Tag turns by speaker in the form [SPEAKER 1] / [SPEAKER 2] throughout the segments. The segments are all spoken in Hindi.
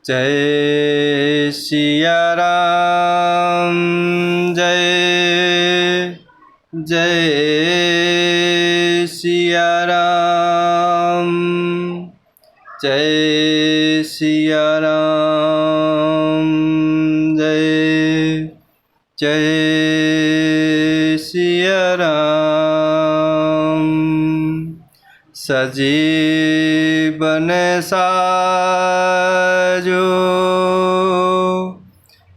[SPEAKER 1] जय सिया राम, जय जय सिया राम, जय सिया राम, जय जय सिया राम। सजीवन साजो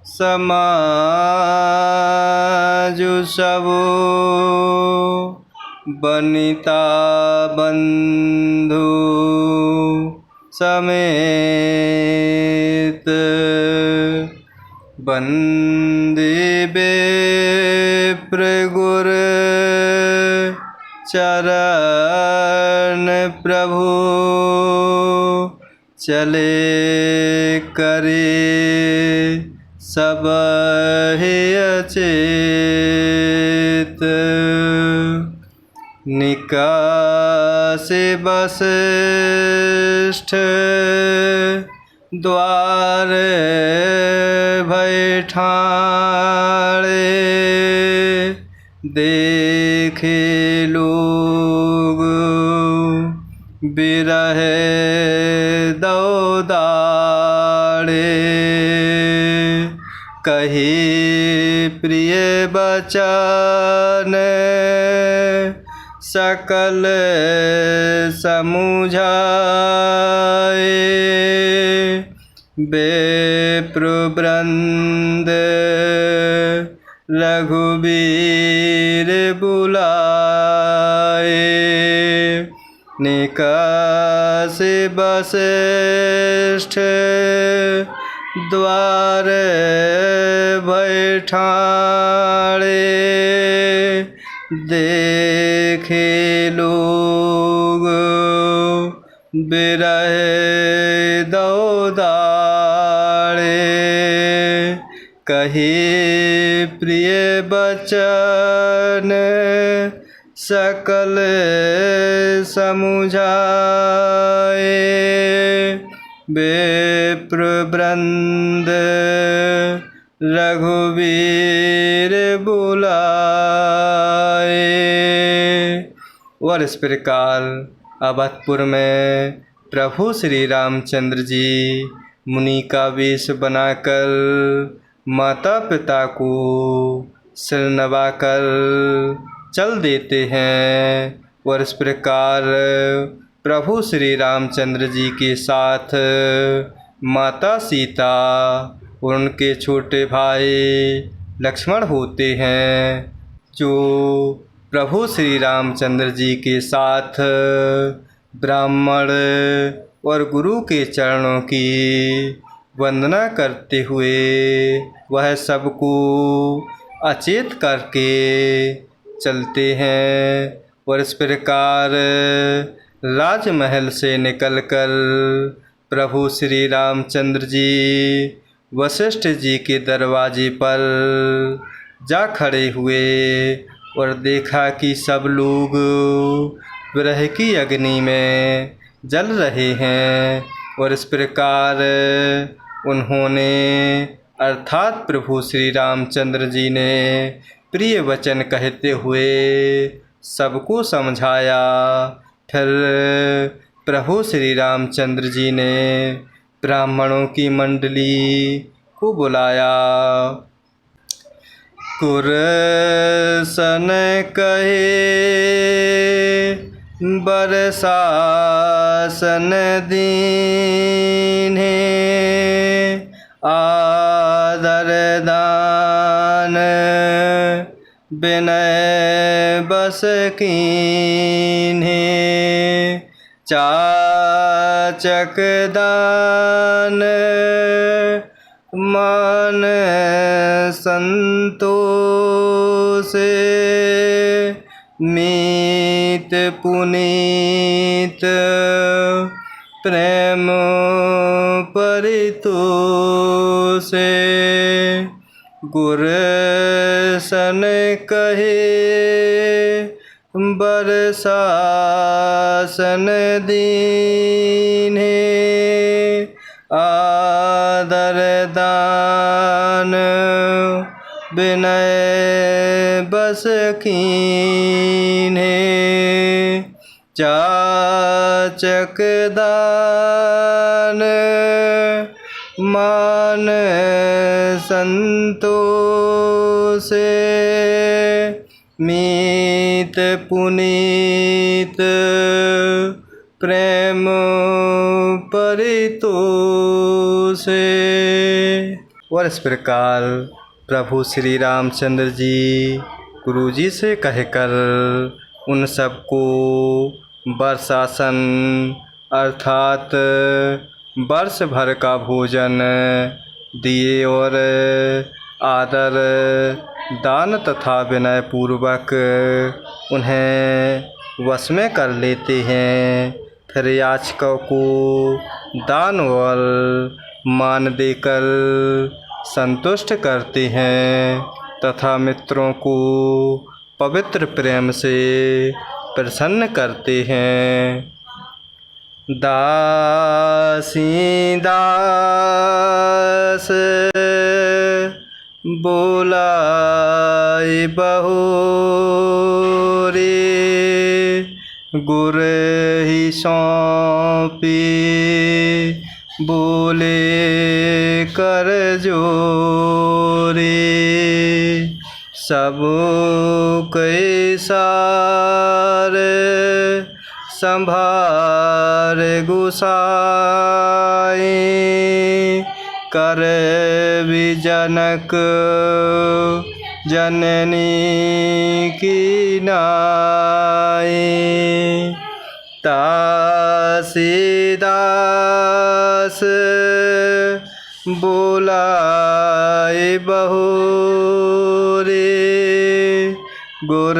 [SPEAKER 1] समाजु सबो, बनिता बंधु समेत, वंदे विप्र गुर चरण प्रभु, चले करे सब हे अचेत। निकासे वशिष्ठ द्वार बैठाड़े, देखे लोग बिरहे दौदाड़े। कही प्रिय बचन सकल समुझाए, विप्रवृंद रघुबीर बुलाए। निकासे वशिष्ठ द्वार बैठाड़े, देखे लोग बिरहे दौदाड़े। कही प्रिय बचन सकल समुझाए, विप्रवृंद रघुबीर बुलाए। और इस प्रकार अवधपुर में प्रभु श्री रामचंद्र जी मुनि का वेश बनाकर माता पिता को सिर नवाकर चल देते हैं। और इस प्रकार प्रभु श्री रामचंद्र जी के साथ माता सीता और उनके छोटे भाई लक्ष्मण होते हैं, जो प्रभु श्री रामचंद्र जी के साथ ब्राह्मण और गुरु के चरणों की वंदना करते हुए वह सबको अचेत करके चलते हैं। और इस प्रकार राजमहल से निकलकर प्रभु श्री रामचंद्र जी वशिष्ठ जी के दरवाजे पर जा खड़े हुए और देखा कि सब लोग विरह की अग्नि में जल रहे हैं। और इस प्रकार उन्होंने अर्थात प्रभु श्री रामचंद्र जी ने प्रिय वचन कहते हुए सबको समझाया। फिर प्रभु श्री रामचंद्र जी ने ब्राह्मणों की मंडली को बुलाया। कुरसन कहे बरसासन दीन्हे, आदर दान विनय बस कीन्हे। चाचक दान मान संतोषे, मीत पुनीत प्रेम परितोषे। गुरसन कहे बरसासन दीन्हे, आदर दान विनय बस कीन्हे। जाचक दान मान संतोषे। मीत पुनीत प्रेम परितोषे। और इस प्रकार प्रभु श्री रामचंद्र जी गुरु जी से कहकर उन सबको वर्षासन अर्थात वर्ष भर का भोजन दिए और आदर दान तथा विनय पूर्वक उन्हें वश में कर लेते हैं। फिर याचकों को दान और मान देकर संतुष्ट करते हैं तथा मित्रों को पवित्र प्रेम से प्रसन्न करते हैं। दासी दास बोलाए बहुरी। गुर ही सौंपी बोले कर जोरी। सब कैसार संभार गुसाई। कर भी जनक जननी की नाई। तासीदास बोलाए बहुरी। गुर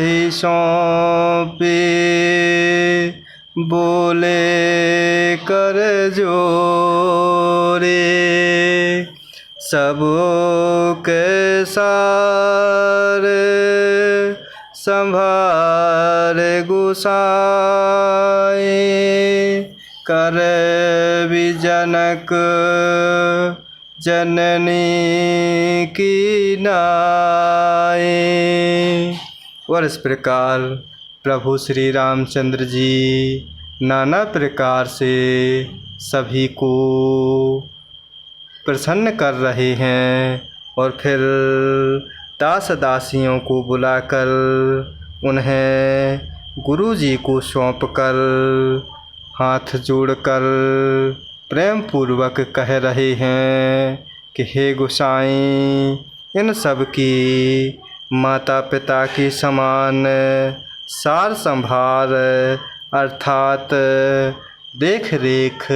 [SPEAKER 1] ही सौंपी बोले कर जोरे। सब के सार संभार गुसाई। कर भी जनक जननी की नाई। और इस प्रकार प्रभु श्री रामचंद्र जी नाना प्रकार से सभी को प्रसन्न कर रहे हैं। और फिर दास दासियों को बुलाकर उन्हें गुरु जी को सौंपकर हाथ जोड़कर प्रेम पूर्वक कह रहे हैं कि हे गोसाईं, इन सब की माता पिता के समान सार संभार अर्थात देख रेख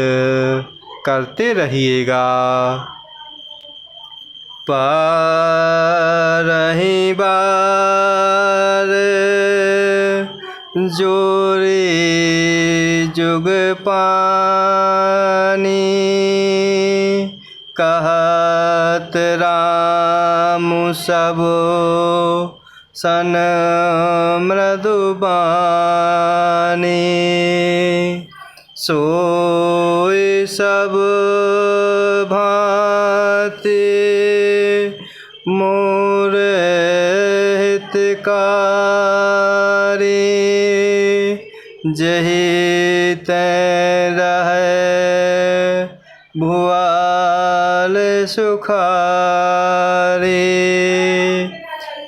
[SPEAKER 1] करते रहिएगा। पारही बार जोरी जुग पानी। कहत राम सब सन मृदुबानी। सोई सब भांति मोर हितकारी। जही तै रहे भुआल सुखारी।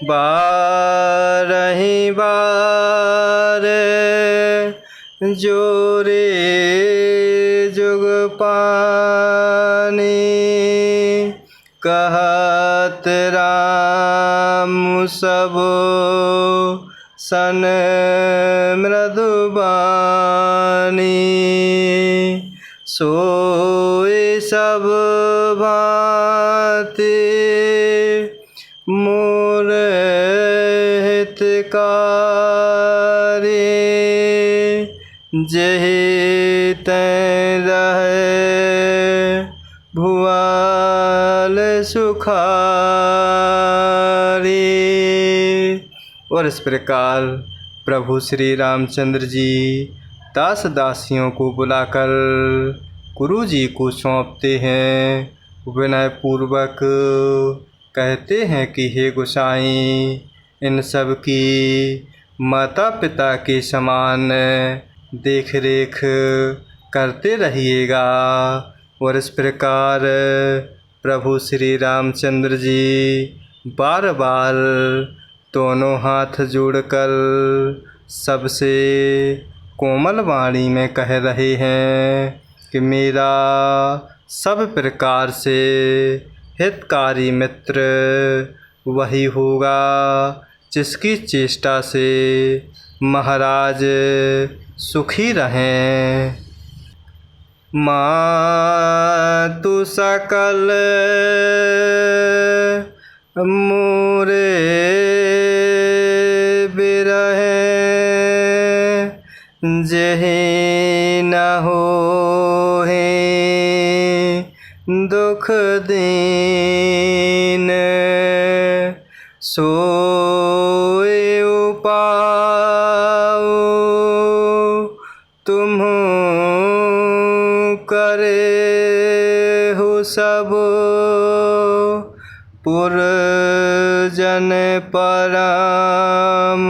[SPEAKER 1] बारही बार जोरे जुग पानी। कहत राम सब सन मृदुबानी। सोई सब भांति मोर हितकारी। जही तै रहे भुआल सुखारी। और इस प्रकार प्रभु श्री रामचंद्र जी दास दासियों को बुलाकर गुरु जी को सौंपते हैं। विनय पूर्वक कहते हैं कि हे गोसाई, इन सब की माता पिता के समान देख रेख करते रहिएगा। और इस प्रकार प्रभु श्री रामचंद्र जी बार बार दोनों हाथ जोड़कर सबसे कोमल वाणी में कह रहे हैं कि मेरा सब प्रकार से हितकारी मित्र वही होगा जिसकी चेष्टा से महाराज सुखी रहें। मातु सकल मोरे बिरहे जेहि न होहि दुख दीन, सोई उपाय तुम्हु करे हो सब पुरजन परम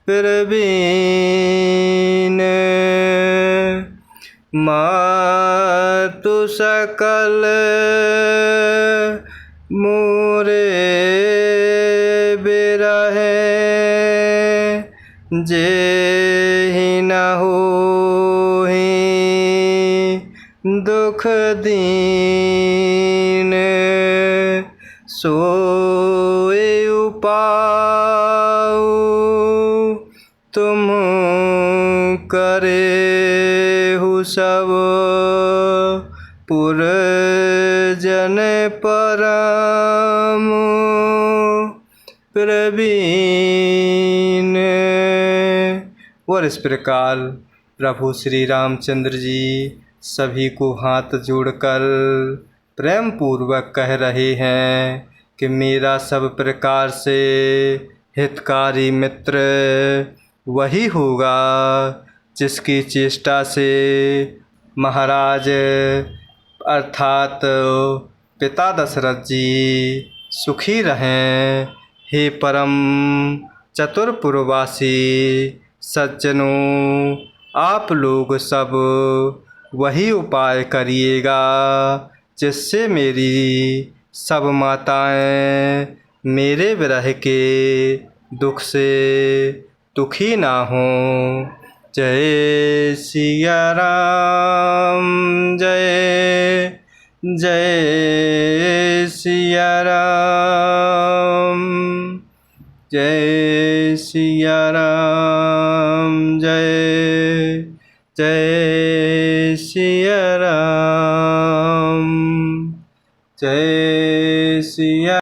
[SPEAKER 1] प्रवीण। मातु सकल मोरे बिरहे जेहि न होहि दुख दीन, सोई उपाय तुम करे हो सब पुरजन परम प्रवीण। और इस प्रकार प्रभु श्री रामचंद्र जी सभी को हाथ जोड़कर प्रेम पूर्वक कह रहे हैं कि मेरा सब प्रकार से हितकारी मित्र वही होगा जिसकी चेष्टा से महाराज अर्थात पिता दशरथ जी सुखी रहें। हे परम चतुरपुरवासी सज्जनों, आप लोग सब वही उपाय करिएगा जिससे मेरी सब माताएं मेरे विरह के दुख से दुखी ना हों। जय सिया राम, जय जय सिया राम, जय सिया राम, जय जय सिया राम, जय सिया